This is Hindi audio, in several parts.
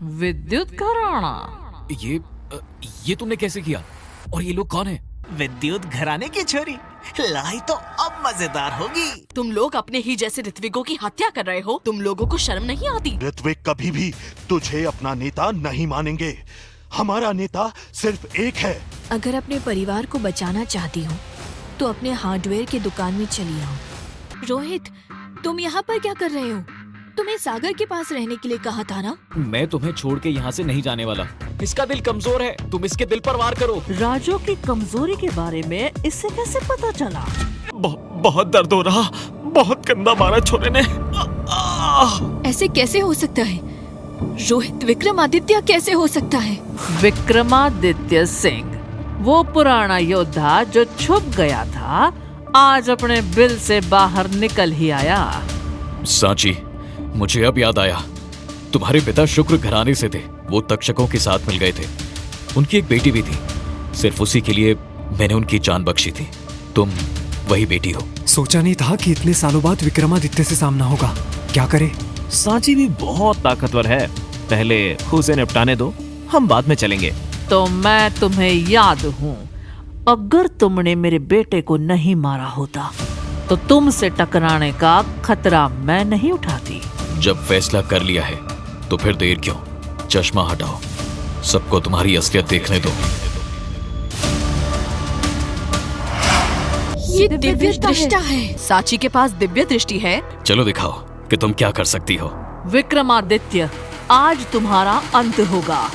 विद्युत घराना। ये तुमने कैसे किया? और ये लोग कौन है? विद्युत घराने की छोरी। लाई तो अब मजेदार होगी। तुम लोग अपने ही जैसे ऋत्विकों की हत्या कर रहे हो। तुम लोगों को शर्म नहीं आती? ऋत्विक कभी भी तुझे अपना नेता नहीं मानेंगे। हमारा नेता सिर्फ एक है। अगर अपने परिवार को बचाना चाहती हो तो अपने हार्डवेयर की दुकान में चली आओ। रोहित, तुम यहाँ पर क्या कर रहे हो? तुम्हें सागर के पास रहने के लिए कहा था ना? मैं तुम्हें छोड़ के यहाँ से नहीं जाने वाला। इसका दिल कमजोर है, तुम इसके दिल पर वार करो। राजू की कमजोरी के बारे में इससे कैसे पता चला? बहुत दर्द हो रहा, बहुत गंदा मारा छोरे ने। ऐसे कैसे हो सकता है? रोहित विक्रमादित्य कैसे हो सकता है? विक्रमादित्य सिंह, वो पुराना योद्धा जो छुप गया था, आज अपने बिल से बाहर निकल ही आया। सांची, मुझे अब याद आया, तुम्हारे पिता शुक्र घराने से थे। वो तक्षकों के साथ मिल गए थे। उनकी एक बेटी भी थी। सिर्फ उसी के लिए मैंने उनकी जान बख्शी थी। तुम वही बेटी हो। सोचा नहीं था कि इतने सालों बाद विक्रमादित्य से सामना होगा। क्या करे? सांची भी बहुत ताकतवर है। पहले उसे निपटाने दो, हम बाद में चलेंगे। तो मैं तुम्हें याद हूँ। अगर तुमने मेरे बेटे को नहीं मारा होता तो तुमसे टकराने का खतरा मैं नहीं उठाती। जब फैसला कर लिया है तो फिर देर क्यों? चश्मा हटाओ, सबको तुम्हारी असलियत देखने दो। ये दिव्य दृष्टा है। सांची के पास दिव्य दृष्टि है। चलो दिखाओ कि तुम क्या कर सकती हो। विक्रमादित्य, आज तुम्हारा अंत होगा।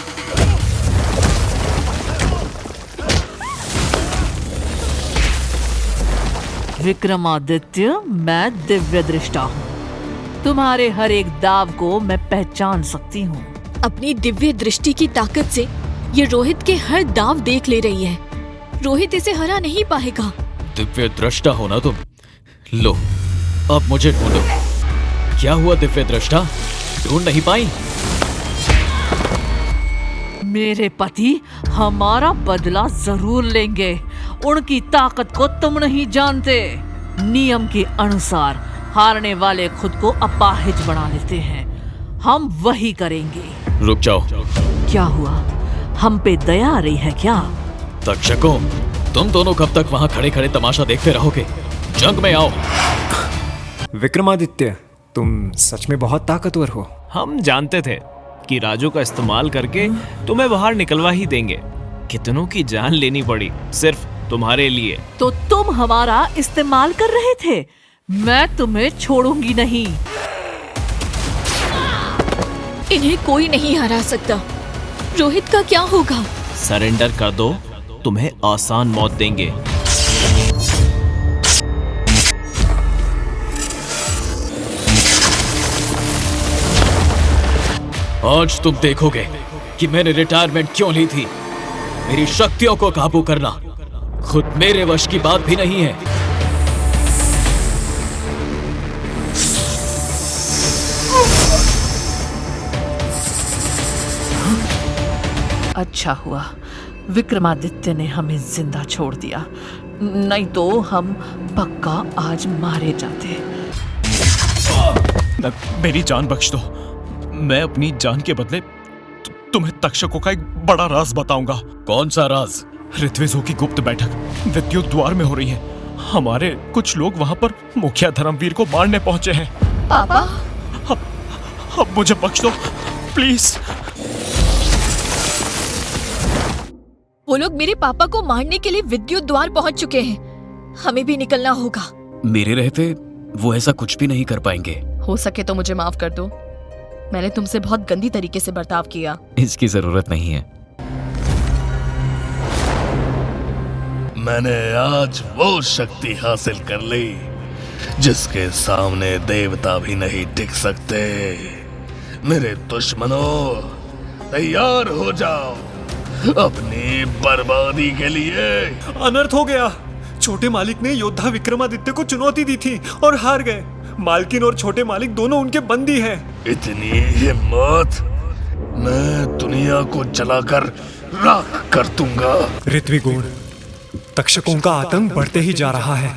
विक्रमादित्य, मैं दिव्य दृष्टा हूँ। तुम्हारे हर एक दाव को मैं पहचान सकती हूँ। अपनी दिव्य दृष्टि की ताकत से ये रोहित के हर दाव देख ले रही है। रोहित इसे हरा नहीं पाएगा। दिव्य दृष्टा हो ना तुम? लो, अब मुझे ढूंढो। क्या हुआ दिव्य दृष्टा, ढूंढ नहीं पाई? मेरे पति हमारा बदला जरूर लेंगे। उनकी ताकत को तुम नहीं जानते। नियम के अनुसार हारने वाले खुद को अपाहिज बना लेते हैं। हम वही करेंगे। रुक जाओ। क्या हुआ? हम पे दया आ रही है क्या? तक्षकों, तुम दोनों कब तक वहाँ खड़े खड़े तमाशा देखते रहोगे? जंग में आओ। विक्रमादित्य, तुम सच में बहुत ताकतवर हो। हम जानते थे कि राजू का इस्तेमाल करके तुम्हें बाहर निकलवा ही देंगे। कितनों की जान लेनी पड़ी सिर्फ तुम्हारे लिए। तो तुम हमारा इस्तेमाल कर रहे थे। मैं तुम्हें छोड़ूंगी नहीं। इन्हें कोई नहीं हरा सकता। रोहित का क्या होगा? सरेंडर कर दो, तुम्हें आसान मौत देंगे। आज तुम देखोगे कि मैंने रिटायरमेंट क्यों ली थी। मेरी शक्तियों को काबू करना खुद मेरे वश की बात भी नहीं है। अच्छा हुआ विक्रमादित्य ने हमें जिंदा छोड़ दिया, नहीं तो हम पक्का आज मारे जाते। मेरी जान बख्श दो। मैं अपनी जान के बदले तुम्हें तक्षकों का एक बड़ा राज बताऊंगा। कौन सा राज? ऋत्विजों की गुप्त बैठक विद्युत द्वार में हो रही है। हमारे कुछ लोग वहां पर मुखिया धर्मवीर को मारने पहुंचे हैं। पापा, अब मुझे बख्श दो प्लीज। वो लोग मेरे पापा को मारने के लिए विद्युत द्वार पहुंच चुके हैं। हमें भी निकलना होगा। मेरे रहते वो ऐसा कुछ भी नहीं कर पाएंगे। हो सके तो मुझे माफ कर दो। मैंने तुमसे बहुत गंदी तरीके से बर्ताव किया। इसकी जरूरत नहीं है। मैंने आज वो शक्ति हासिल कर ली जिसके सामने देवता भी नहीं टिक सकते। मेरे दुश्मनों, तैयार हो जाओ अपनी बर्बादी के लिए। अनर्थ हो गया। छोटे मालिक ने योद्धा विक्रमादित्य को चुनौती दी थी और हार गए। मालकिन और छोटे मालिक दोनों उनके बंदी हैं। इतनी हिम्मत! मैं दुनिया को जलाकर राख कर दूंगा। ऋत्विगुण, तक्षकों का आतंक बढ़ते ही जा रहा है।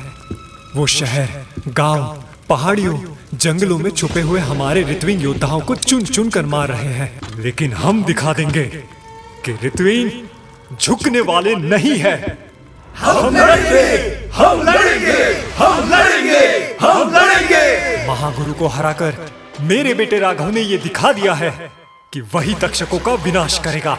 वो शहर, गांव, पहाड़ियों, जंगलों में छुपे हुए हमारे ऋत्विंग योद्धाओं को चुन चुन कर मार रहे हैं, लेकिन हम दिखा देंगे कि ऋत्विंग झुकने वाले नहीं है। हम लड़ेंगे, हम लड़ेंगे, हम लड़ेंगे, हम लड़ेंगे। महागुरु को हराकर मेरे बेटे राघव ने ये दिखा दिया है कि वही तक्षकों का विनाश करेगा,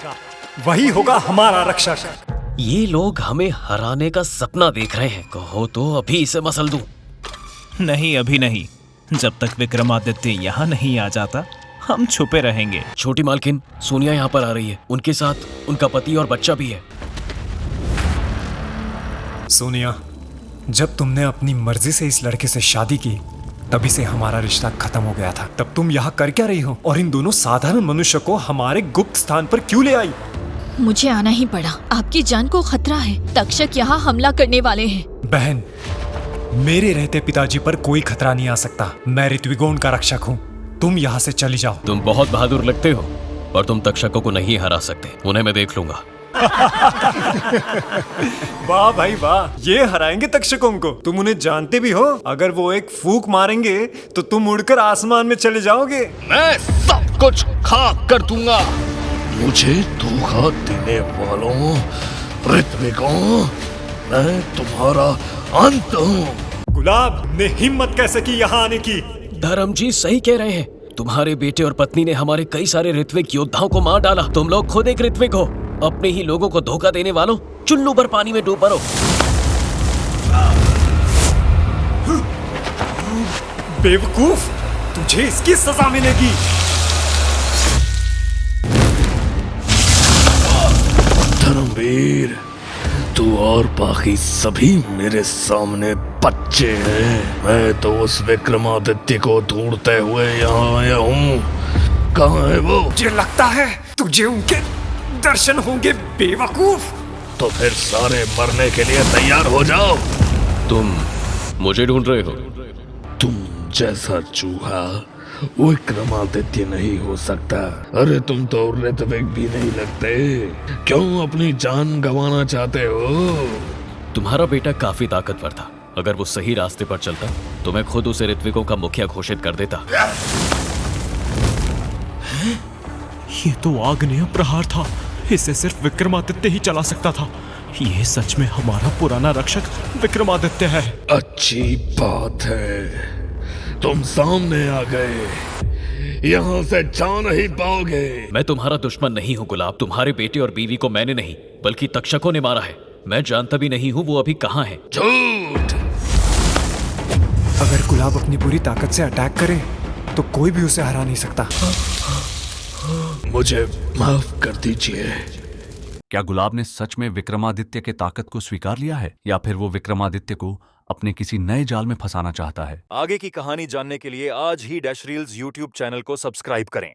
वही होगा हमारा रक्षक। ये लोग हमें हराने का सपना देख रहे हैं। कहो तो अभी इसे मसल दूं। नहीं, अभी नहीं। जब तक विक्रमादित्य यहाँ नहीं आ जाता हम छुपे रहेंगे। छोटी मालकिन, सोनिया यहाँ पर आ रही है। उनके साथ उनका पति और बच्चा भी है। सोनिया, जब तुमने अपनी मर्जी से इस लड़के से शादी की तभी से हमारा रिश्ता खत्म हो गया था। तब तुम यहाँ कर क्या रही हो और इन दोनों साधारण मनुष्य को हमारे गुप्त स्थान पर क्यों ले आई? मुझे आना ही पड़ा। आपकी जान को खतरा है। तक्षक यहाँ हमला करने वाले हैं। बहन, मेरे रहते पिताजी पर कोई खतरा नहीं आ सकता। मैं ऋत्विगोन का रक्षक हूँ। तुम यहाँ से चली जाओ। तुम बहुत बहादुर लगते हो, पर तुम तक्षकों को नहीं हरा सकते। उन्हें मैं देख लूंगा। वाह भाई वाह, ये हराएंगे तक्षकों को। तुम उन्हें जानते भी हो? अगर वो एक फूंक मारेंगे तो तुम उड़कर आसमान में चले जाओगे। मैं सब कुछ खाक कर दूंगा। मुझे धोखा देने वालों ऋत्विकों, मैं तुम्हारा अंत हूँ। गुलाब ने हिम्मत कैसे की यहाँ आने की? धर्म जी सही कह रहे हैं। तुम्हारे बेटे और पत्नी ने हमारे कई सारे ऋत्विक योद्धाओं को मार डाला। तुम लोग खुद एक ऋत्विक हो। अपने ही लोगों को धोखा देने वालों, चुल्लू भर पानी में डूब मरो। बेवकूफ, तुझे इसकी सजा मिलेगी। धर्मवीर, तू और बाकी सभी मेरे सामने बच्चे हैं। मैं तो उस विक्रमादित्य को ढूंढते हुए यहाँ आया हूँ। कहाँ है वो? मुझे लगता है तुझे उनके दर्शन होंगे, बेवकूफ। तो फिर सारे मरने के लिए तैयार हो जाओ। तुम मुझे ढूंढ रहे हो? तुम जैसा चूहा विक्रमादित्य नहीं हो सकता। अरे तुम तो ऋत्विक भी नहीं लगते। क्यों अपनी जान गंवाना चाहते हो? तुम्हारा बेटा काफी ताकतवर था। अगर वो सही रास्ते पर चलता तो मैं खुद उसे ऋत्विकों का मुखिया घोषित कर देता। ये तो आग्नेय प्रहार था। इसे सिर्फ विक्रमादित्य ही चला सकता था। ये सच में हमारा पुराना रक्षक विक्रमादित्य है। अच्छी बात है, तुम सामने आ गए। यहाँ से जा नहीं पाओगे। मैं तुम्हारा दुश्मन नहीं हूँ गुलाब। तुम्हारे बेटे और बीवी को मैंने नहीं बल्कि तक्षकों ने मारा है। मैं जानता भी नहीं हूँ वो अभी कहाँ है। झूठ। अगर गुलाब अपनी पूरी ताकत से अटैक करे तो कोई भी उसे हरा नहीं सकता। मुझे माफ कर दीजिए। क्या गुलाब ने सच में विक्रमादित्य के ताकत को स्वीकार लिया है, या फिर वो विक्रमादित्य को अपने किसी नए जाल में फंसाना चाहता है? आगे की कहानी जानने के लिए आज ही डैश रील्स यूट्यूब चैनल को सब्सक्राइब करें।